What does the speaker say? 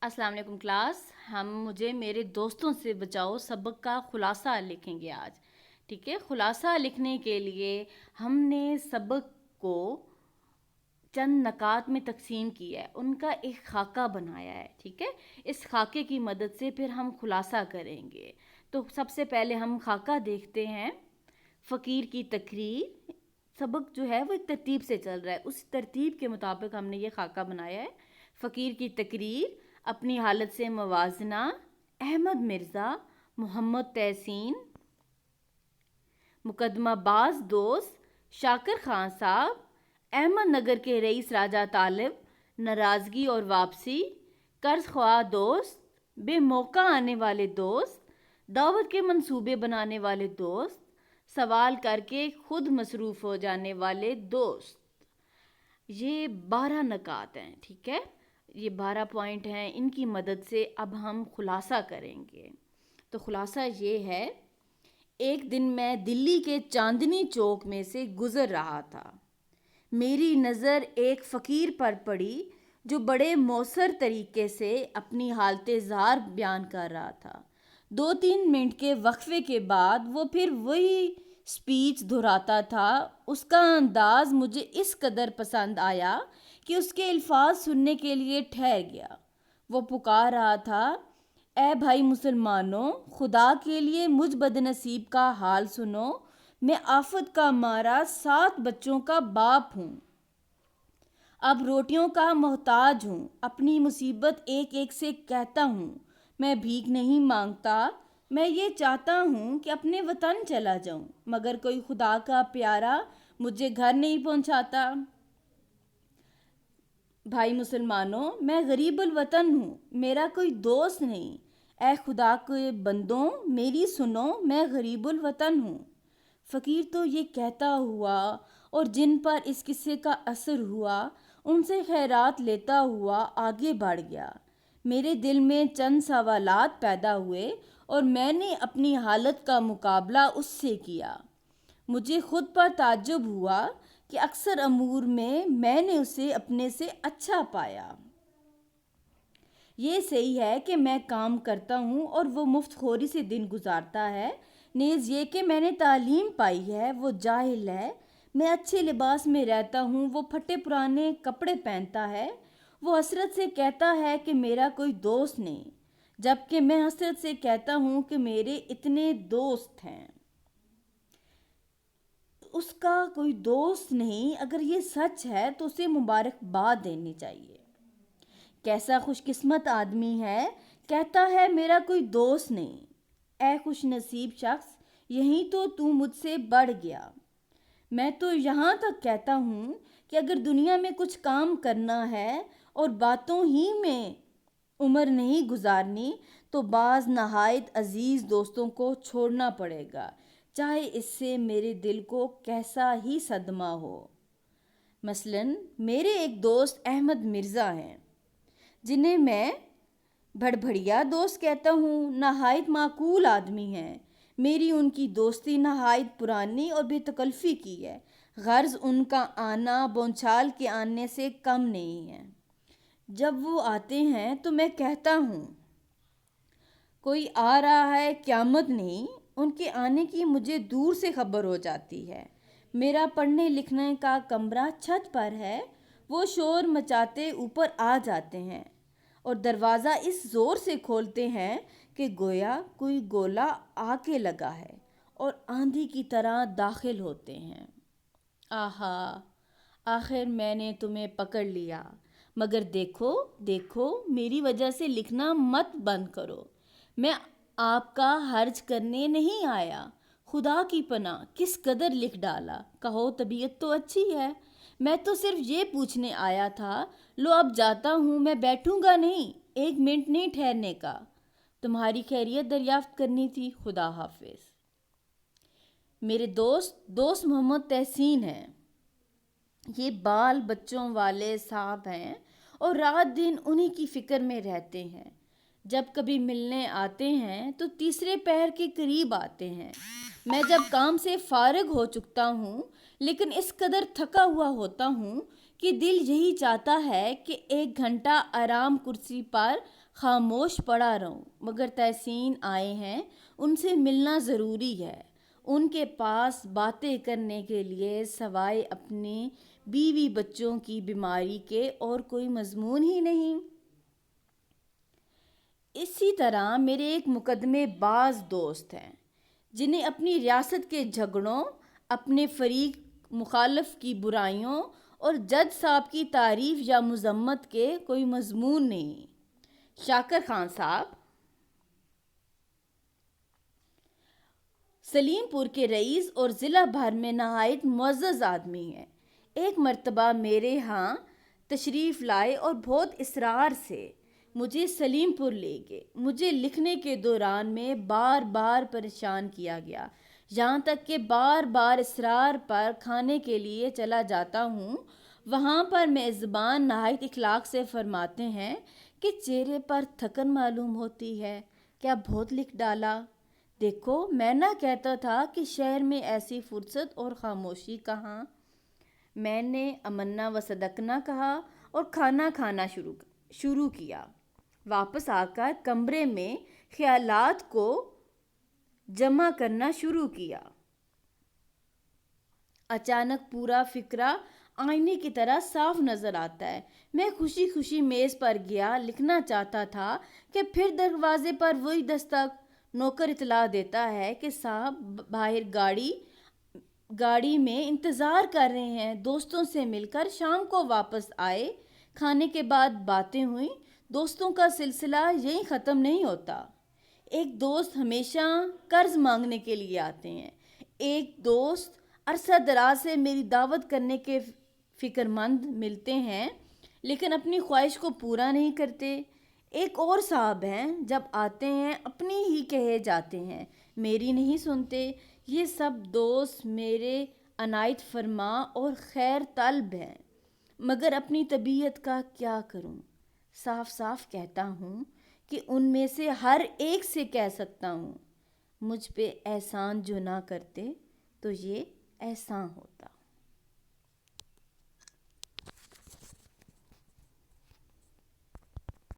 अस्सलाम वालेकुम क्लास। मुझे मेरे दोस्तों से बचाओ सबक का खुलासा लिखेंगे आज। ठीक है, खुलासा लिखने के लिए हमने सबक को चंद नकात में तकसीम किया है, उनका एक खाका बनाया है। ठीक है, इस खाके की मदद से फिर हम खुलासा करेंगे। तो सबसे पहले हम खाका देखते हैं। फ़कीर की तकरीर, सबक जो है वो एक तरतीब से चल रहा है, उस तरतीब के मुताबिक हमने ये खाका बनाया है। फ़कीर की तकरीर, अपनी हालत से मवाजना, अहमद मिर्ज़ा, मोहम्मद तहसीन, मुकदमाबाज दोस्त, शाकिर खान साहब, अहमद नगर के रईस राजा तालिब, नाराज़गी और वापसी, कर्ज ख्वाह दोस्त, बेमौका आने वाले दोस्त, दावत के मंसूबे बनाने वाले दोस्त, सवाल करके खुद मसरूफ़ हो जाने वाले दोस्त। ये 12 नकात हैं। ठीक है, ये 12 पॉइंट हैं, इनकी मदद से अब हम खुलासा करेंगे। तो खुलासा ये है, एक दिन मैं दिल्ली के चांदनी चौक में से गुज़र रहा था। मेरी नज़र एक फ़कीर पर पड़ी जो बड़े मौसर तरीके से अपनी हालत ज़ार बयान कर रहा था। 2-3 मिनट के वक्फे के बाद वो फिर वही स्पीच दोहराता था। उसका अंदाज मुझे इस कदर पसंद आया कि उसके अल्फाज सुनने के लिए ठहर गया। वो पुकार रहा था, ए भाई मुसलमानों, खुदा के लिए मुझ बदनसीब का हाल सुनो। मैं आफत का मारा 7 बच्चों का बाप हूँ, अब रोटियों का मोहताज हूँ। अपनी मुसीबत एक एक से कहता हूँ। मैं भीख नहीं मांगता, मैं ये चाहता हूँ कि अपने वतन चला जाऊँ, मगर कोई खुदा का प्यारा मुझे घर नहीं पहुँचाता। भाई मुसलमानों, मैं गरीबुल वतन हूँ, मेरा कोई दोस्त नहीं। ए खुदा के बंदों, मेरी सुनो, मैं गरीबुल वतन हूँ। फ़कीर तो ये कहता हुआ और जिन पर इस किस्से का असर हुआ उनसे खैरात लेता हुआ आगे बढ़ गया। मेरे दिल में चंद सवालात पैदा हुए और मैंने अपनी हालत का मुकाबला उससे किया। मुझे खुद पर ताज्जुब हुआ कि अक्सर अमूर में मैंने उसे अपने से अच्छा पाया। ये सही है कि मैं काम करता हूँ और वो मुफ्तखोरी से दिन गुजारता है। नेज़ ये कि मैंने तालीम पाई है, वो जाहिल है। मैं अच्छे लिबास में रहता हूँ, वो फटे पुराने कपड़े पहनता है। वो हसरत से कहता है कि मेरा कोई दोस्त नहीं, जबकि मैं हसरत से कहता हूँ कि मेरे इतने दोस्त हैं। उसका कोई दोस्त नहीं, अगर ये सच है तो उसे मुबारकबाद देनी चाहिए। कैसा खुशकिस्मत आदमी है, कहता है मेरा कोई दोस्त नहीं। ए खुश नसीब शख्स, यहीं तो तू मुझसे बढ़ गया। मैं तो यहाँ तक कहता हूँ कि अगर दुनिया में कुछ काम करना है और बातों ही में उम्र नहीं गुजारनी, तो बाज़ नहायत अजीज़ दोस्तों को छोड़ना पड़ेगा, चाहे इससे मेरे दिल को कैसा ही सदमा हो। मसलन मेरे एक दोस्त अहमद मिर्ज़ा हैं, जिन्हें मैं भड़भड़िया दोस्त कहता हूँ। नहायत माकूल आदमी हैं। मेरी उनकी दोस्ती नहायत पुरानी और बेतकल्फ़ी की है। गर्ज उनका आना बौछाल के आने से कम नहीं है। जब वो आते हैं तो मैं कहता हूँ कोई आ रहा है, क़यामत नहीं। उनके आने की मुझे दूर से खबर हो जाती है। मेरा पढ़ने लिखने का कमरा छत पर है। वो शोर मचाते ऊपर आ जाते हैं और दरवाज़ा इस ज़ोर से खोलते हैं कि गोया कोई गोला आके लगा है, और आंधी की तरह दाखिल होते हैं। आहा, आखिर मैंने तुम्हें पकड़ लिया। मगर देखो देखो, मेरी वजह से लिखना मत बंद करो। मैं आपका हर्ज करने नहीं आया। खुदा की पनाह, किस कदर लिख डाला। कहो तबीयत तो अच्छी है। मैं तो सिर्फ ये पूछने आया था। लो अब जाता हूँ, मैं बैठूंगा नहीं, 1 मिनट नहीं ठहरने का। तुम्हारी खैरियत दरियाफ्त करनी थी। खुदा हाफिज। मेरे दोस्त मोहम्मद तहसीन हैं। ये बाल बच्चों वाले साहब हैं और रात दिन उन्हीं की फ़िक्र में रहते हैं। जब कभी मिलने आते हैं तो तीसरे पहर के करीब आते हैं। मैं जब काम से फारिग हो चुकता हूँ, लेकिन इस कदर थका हुआ होता हूँ کہ دل یہی چاہتا ہے کہ 1 گھنٹہ آرام کرسی پر خاموش پڑا رہوں، مگر تحسین آئے ہیں، ان سے ملنا ضروری ہے۔ ان کے پاس باتیں کرنے کے لیے سوائے اپنے بیوی بچوں کی بیماری کے اور کوئی مضمون ہی نہیں۔ اسی طرح میرے ایک مقدمے باز دوست ہیں جنہیں اپنی ریاست کے جھگڑوں، اپنے فریق مخالف کی برائیوں اور جج صاحب کی تعریف یا مذمت کے کوئی مضمون نہیں۔ شاکر خان صاحب سلیم پور کے رئیس اور ضلع بھر میں نہایت معزز آدمی ہیں۔ ایک مرتبہ میرے ہاں تشریف لائے اور بہت اصرار سے مجھے سلیم پور لے گئے۔ مجھے لکھنے کے دوران میں بار بار پریشان کیا گیا، یہاں تک کہ بار بار اصرار پر کھانے کے لیے چلا جاتا ہوں۔ وہاں پر میزبان نہایت اخلاق سے فرماتے ہیں کہ چہرے پر تھکن معلوم ہوتی ہے، کیا بہت لکھ ڈالا؟ دیکھو، میں نہ کہتا تھا کہ شہر میں ایسی فرصت اور خاموشی کہاں۔ میں نے امنا و صدقنا کہا اور کھانا کھانا شروع کیا۔ واپس آ کر کمرے میں خیالات کو جمع کرنا شروع کیا۔ اچانک پورا فقرہ آئینے کی طرح صاف نظر آتا ہے۔ میں خوشی خوشی میز پر گیا، لکھنا چاہتا تھا کہ پھر دروازے پر وہی دستک۔ نوکر اطلاع دیتا ہے کہ صاحب باہر گاڑی میں انتظار کر رہے ہیں۔ دوستوں سے مل کر شام کو واپس آئے۔ کھانے کے بعد باتیں ہوئیں۔ دوستوں کا سلسلہ یہیں ختم نہیں ہوتا۔ ایک دوست ہمیشہ قرض مانگنے کے لیے آتے ہیں۔ ایک دوست عرصہ دراز سے میری دعوت کرنے کے فکر مند ملتے ہیں لیکن اپنی خواہش کو پورا نہیں کرتے۔ ایک اور صاحب ہیں، جب آتے ہیں اپنی ہی کہے جاتے ہیں، میری نہیں سنتے۔ یہ سب دوست میرے عنایت فرما اور خیر طلب ہیں، مگر اپنی طبیعت کا کیا کروں؟ صاف صاف کہتا ہوں کہ ان میں سے ہر ایک سے کہہ سکتا ہوں، مجھ پہ احسان جو نہ کرتے تو یہ احسان ہوتا۔